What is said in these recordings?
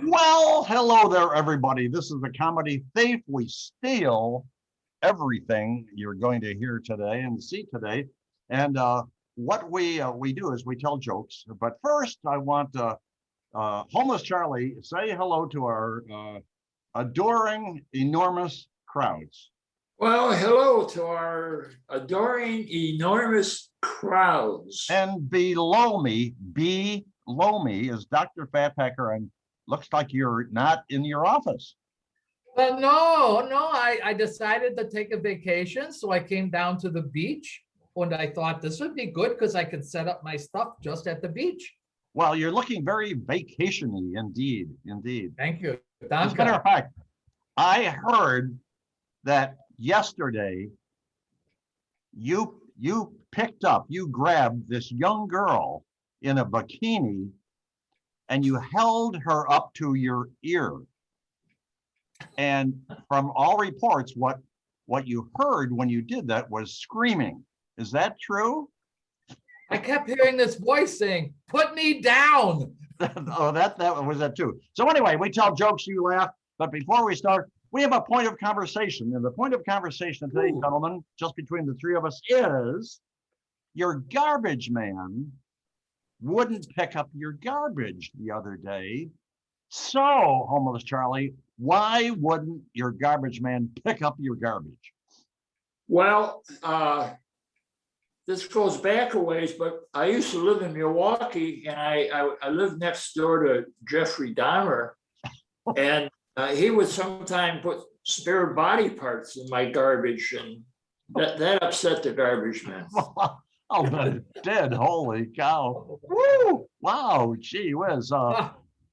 Well, hello there, everybody. This is the Comedy Thief. We steal everything you're going to hear today and see today. And what we do is we tell jokes. But first, I want Homeless Charlie say hello to our adoring, enormous crowds. Well, hello to our adoring, enormous crowds. And below me is Dr. Fatpacker, and looks like you're not in your office. But no, I decided to take a vacation. So I came down to the beach and I thought this would be good because I could set up my stuff just at the beach. Well, you're looking very vacation-y indeed, indeed. Thank you. As a matter of fact, I heard that yesterday you grabbed this young girl in a bikini and you held her up to your ear. And from all reports, what you heard when you did that was screaming. Is that true? I kept hearing this voice saying, "Put me down." Oh, that was that too. So anyway, we tell jokes, you laugh. But before we start, we have a point of conversation. And the point of conversation today, gentlemen, just between the three of us, is your garbage man wouldn't pick up your garbage the other day. So, Homeless Charlie, why wouldn't your garbage man pick up your garbage? Well, this goes back a ways, but I used to live in Milwaukee, and I lived next door to Jeffrey Dahmer, and he would sometimes put spare body parts in my garbage, and that upset the garbage man. Oh, but it did. Holy cow. Woo! Wow, gee whiz.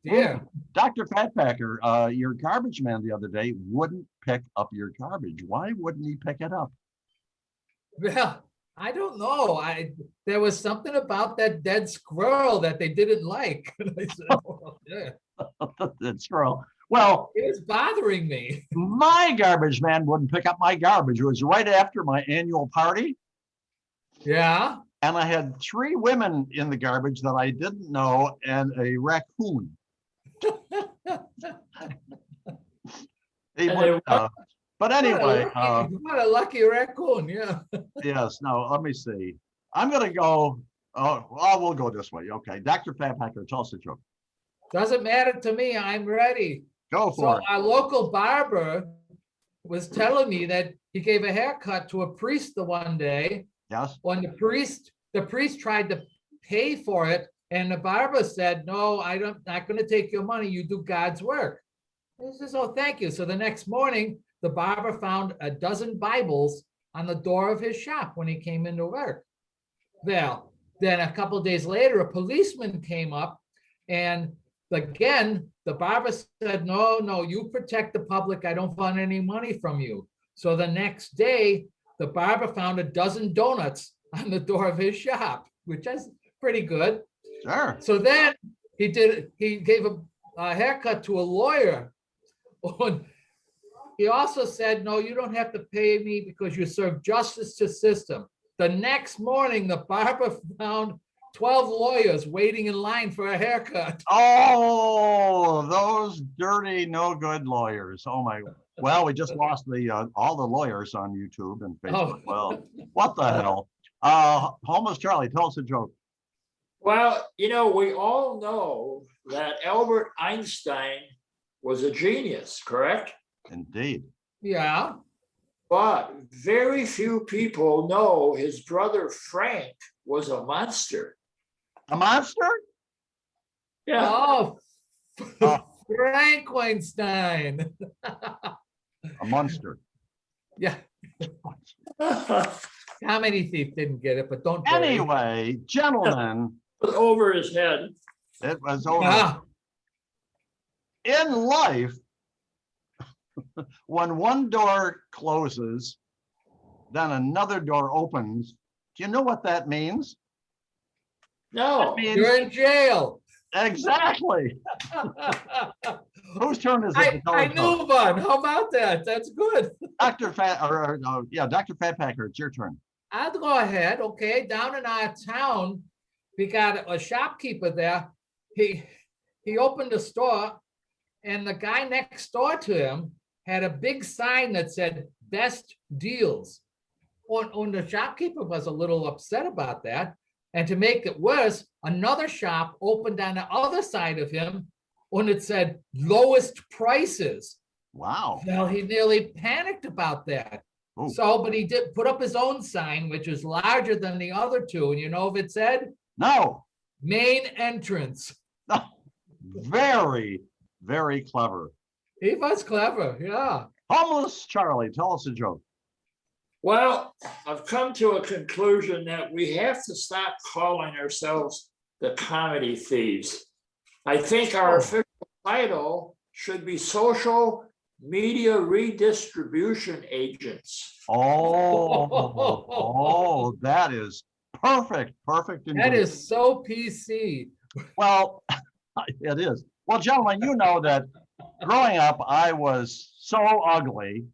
Yeah. Dr. Fatpacker, your garbage man the other day wouldn't pick up your garbage. Why wouldn't he pick it up? Well, I don't know. There was something about that dead squirrel that they didn't like. And I said, "Oh, yeah." That squirrel. Well, It was bothering me. my garbage man wouldn't pick up my garbage. It was right after my annual party. Yeah. And I had 3 women in the garbage that I didn't know and a raccoon. But anyway. What a lucky raccoon. Yeah. Yes, no, let me see. I'm going to go. We'll go this way. Okay. Dr. Fatpacker, tell us a joke. Doesn't matter to me. I'm ready. Go for it. Our local barber was telling me that he gave a haircut to a priest the one day. Yes. When the priest tried to pay for it, and the barber said, "No, not going to take your money. You do God's work." He says, "Oh, thank you." So the next morning, the barber found a dozen Bibles on the door of his shop when he came into work. Well, then a couple of days later, a policeman came up, and again, the barber said, no, you protect the public. I don't want any money from you. So the next day, the barber found a dozen donuts on the door of his shop, which is pretty good. Sure. So then he gave a haircut to a lawyer. He also said, "No, you don't have to pay me because you serve justice to system." The next morning, the barber found 12 lawyers waiting in line for a haircut. Oh, those dirty, no good lawyers. Oh my. Well, we just lost all the lawyers on YouTube and Facebook. Oh. Well, what the hell? Homeless Charlie, tell us a joke. Well, we all know that Albert Einstein was a genius, correct? Indeed. Yeah. But very few people know his brother Frank was a monster. A monster? Yeah. Oh, Frank Weinstein. A monster. Yeah. Comedy Thief didn't get it, but don't worry. Anyway, gentlemen. It was over his head. It was over. Ah. In life, when one door closes, then another door opens. Do you know what that means? No. That means You're in jail. exactly. Whose turn is it? I knew one. How about that? That's good. Dr. Fatpacker, it's your turn. I'll go ahead. Okay. Down in our town, we got a shopkeeper there. He opened a store And the guy next door to him had a big sign that said best deals. And the shopkeeper was a little upset about that. And to make it worse, another shop opened on the other side of him and it said lowest prices. Wow. Well, he nearly panicked about that. Ooh. So, but he did put up his own sign, which is larger than the other two. And you know if it said? No. Main entrance. Very, very clever. He was clever, yeah. Homeless Charlie, tell us a joke. Well, I've come to a conclusion that we have to stop calling ourselves the comedy thieves. I think our official title should be social media redistribution agents. Oh, that is perfect. Perfect. That indeed. is so PC. Well, it is. Well, gentlemen, you know that growing up, I was so ugly.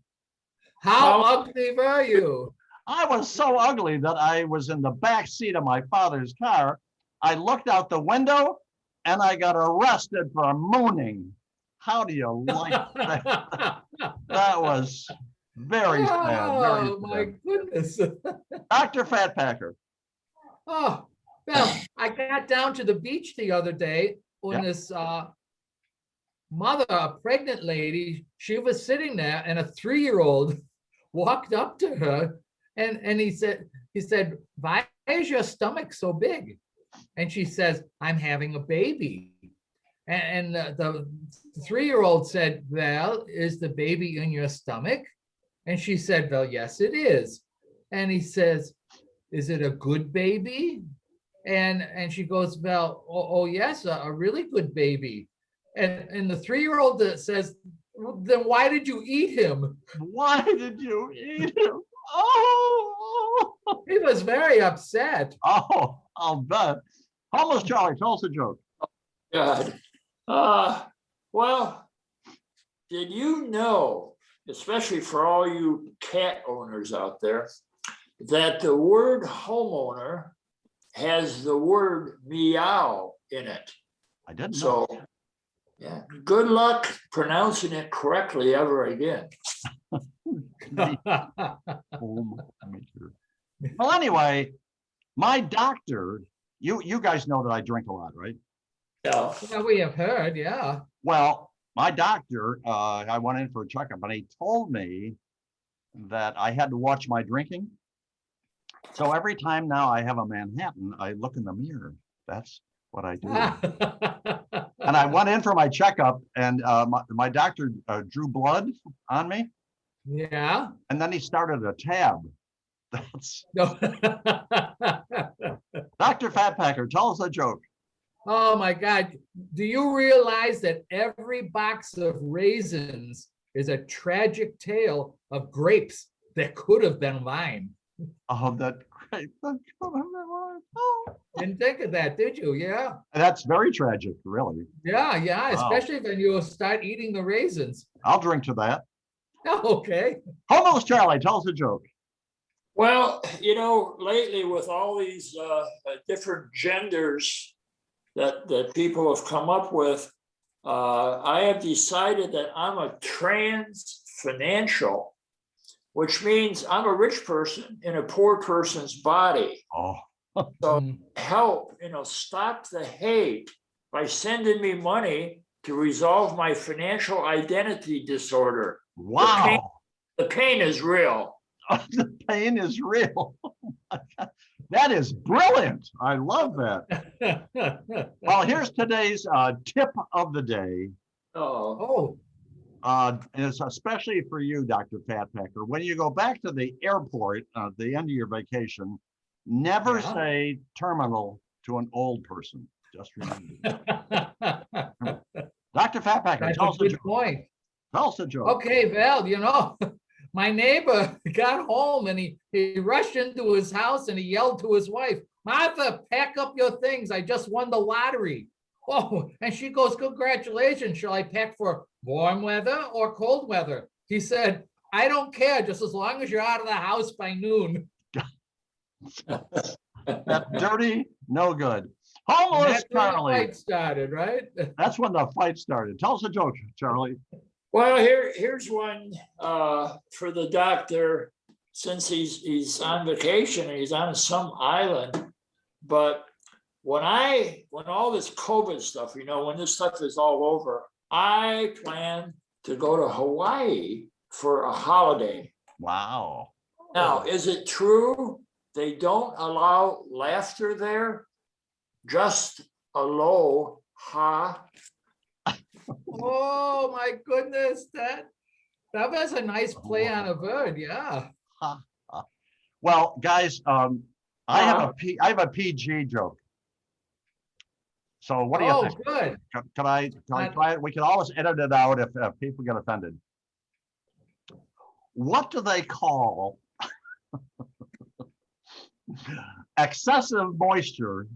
How ugly were you? I was so ugly that I was in the back seat of my father's car. I looked out the window and I got arrested for mooning. How do you like that? That was very sad. Very Oh, my sad. goodness. Dr. Fatpacker. Oh, well, I got down to the beach the other day when Yeah. this mother, a pregnant lady, she was sitting there and a 3-year-old walked up to her and he said, why is your stomach so big? And she says, I'm having a baby. And the 3-year-old said, well, is the baby in your stomach? And she said, well, yes, it is. And he says, is it a good baby? And she goes, well, oh yes, a really good baby. And the 3-year-old says, then why did you eat him? Why did you eat him? Oh, He was very upset. I'll bet. Homeless Charlie, tell us a joke. God. Well, did you know, especially for all you cat owners out there, that the word homeowner has the word meow in it? I didn't know. So, yeah, good luck pronouncing it correctly ever again. Well, anyway, my doctor, you guys know that I drink a lot, right? Yeah. Well, we have heard, yeah. Well, my doctor, I went in for a checkup and he told me that I had to watch my drinking. So every time now I have a Manhattan, I look in the mirror. That's what I do. And I went in for my checkup and my doctor drew blood on me. Yeah. And then he started a tab. That's No. Dr. Fatpacker, tell us a joke. Oh my God. Do you realize that every box of raisins is a tragic tale of grapes that could have been mine? Oh, that great. Oh. Didn't think of that, did you? Yeah. That's very tragic, really. Yeah, Wow. especially when you start eating the raisins. I'll drink to that. Okay. Homeless Charlie, tell us a joke. Well, lately with all these different genders that people have come up with, I have decided that I'm a trans financial, which means I'm a rich person in a poor person's body. Oh, So help, stop the hate by sending me money to resolve my financial identity disorder. wow. The pain is real. The pain is real. That is brilliant. I love that. Well, here's today's tip of the day. Oh, Oh, It's especially for you, Dr. Fatpacker. When you go back to the airport at the end of your vacation, never Yeah. say terminal to an old person. Just remember. Dr. Fatpacker, that's tell a us a good joke. point. Tell us a joke. Okay, well, my neighbor got home and he rushed into his house and he yelled to his wife, Martha, pack up your things. I just won the lottery. Oh, and she goes, congratulations. Shall I pack for warm weather or cold weather? He said, I don't care, just as long as you're out of the house by noon. That dirty, no good. Homeless That's when the Charlie. fight started, right? That's when the fight started. Tell us a joke, Charlie. Well, here's one for the doctor, since he's on vacation and he's on some island. But when all this COVID stuff, when this stuff is all over, I plan to go to Hawaii for a holiday. Wow. Now, is it true they don't allow laughter there? Just a low ha. Oh, my goodness, that was a nice play on a word, yeah. Well, guys, I have a PG joke. So what do you Oh, think? good. Can I try it? We can always edit it out if people get offended. What do they call excessive moisture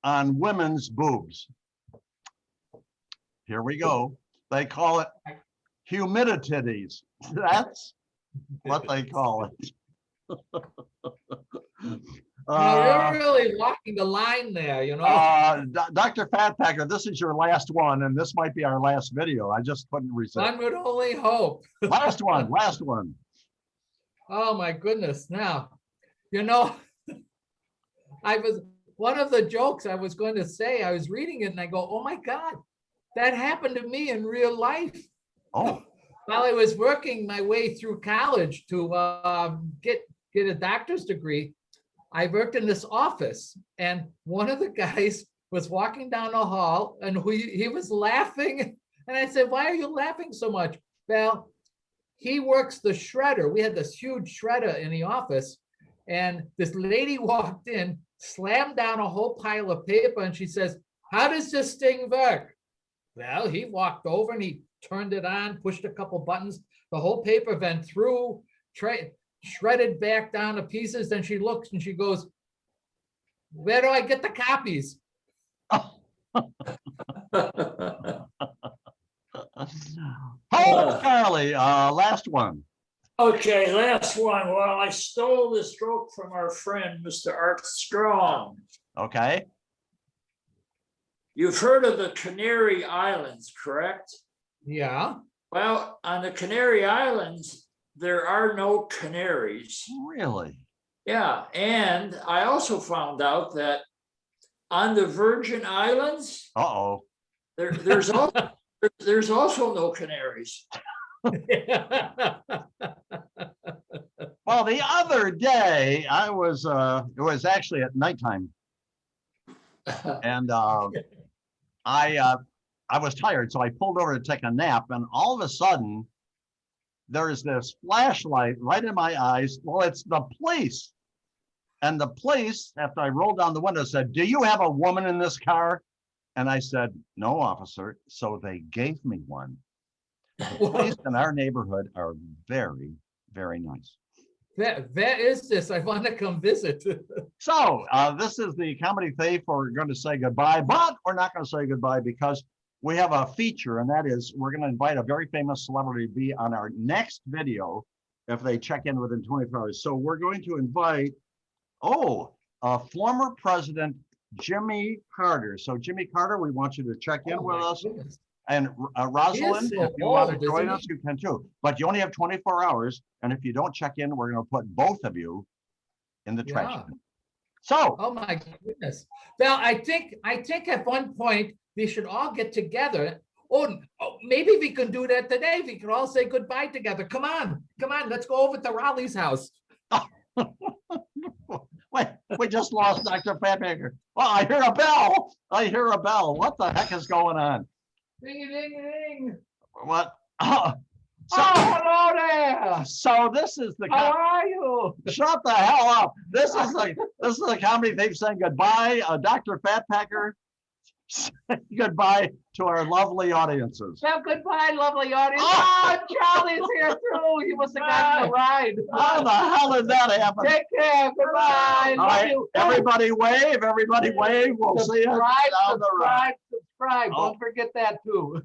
on women's boobs? Here we go. They call it humidities. That's what they call it. Now, you're really walking the line there, you know? Dr. Fatpacker, this is your last one, and this might be our last video. I just couldn't resist. One would only hope. Last one, last one. Oh, my goodness. Now, one of the jokes I was going to say, I was reading it and I go, oh my God, that happened to me in real life. Oh. While I was working my way through college to get a doctor's degree, I worked in this office, and one of the guys was walking down the hall and he was laughing. And I said, why are you laughing so much? Well, he works the shredder. We had this huge shredder in the office, and this lady walked in, slammed down a whole pile of paper, and she says, how does this thing work? Well, he walked over and he turned it on, pushed a couple buttons. The whole paper went through, shredded back down to pieces. Then she looks and she goes, where do I get the copies? Oh, Charlie, last one. Okay, last one. Well, I stole this joke from our friend, Mr. Art Strong. Okay. You've heard of the Canary Islands, correct? Yeah. Well, on the Canary Islands, there are no canaries. Really? Yeah, and I also found out that on the Virgin Islands, Uh-oh. there's also no canaries. Well, the other day I was it was actually at nighttime, and I was tired, so I pulled over to take a nap, and all of a sudden there's this flashlight right in my eyes. Well, it's the police. And the police, after I rolled down the window, said, do you have a woman in this car? And I said, no, officer. So they gave me one. The police in our neighborhood are very, very nice. Where is this? I want to come visit. So this is the Comedy Thief. We're going to say goodbye, but we're not going to say goodbye because we have a feature, and that is we're going to invite a very famous celebrity to be on our next video if they check in within 24 hours. So we're going to invite, former President Jimmy Carter. So Jimmy Carter, we want you to check in with us. Goodness. And Rosalind, so if you want to old, join isn't us, you can too. But you only have 24 hours. And if you don't check in, we're going to put both of you in the trash. Yeah. So, Oh my goodness. Well, I think at one point we should all get together. Oh, maybe we can do that today. We can all say goodbye together. Come on, let's go over to Raleigh's house. wait, we just lost Dr. Fatbaker. Oh, I hear a bell. What the heck is going on? Ding, ding, ding. What? Hello there. So this is the. How are you? Shut the hell up. This is the Comedy Thief saying goodbye. Dr. Fatpacker, say goodbye to our lovely audiences. Well, goodbye, lovely audience. Oh, Charlie's here too. He must have gotten a ride. How the hell did that happen? Take care. Goodbye. All Love right, you. everybody wave. Everybody wave. We'll see you down the road. Subscribe. Oh. Don't forget that too.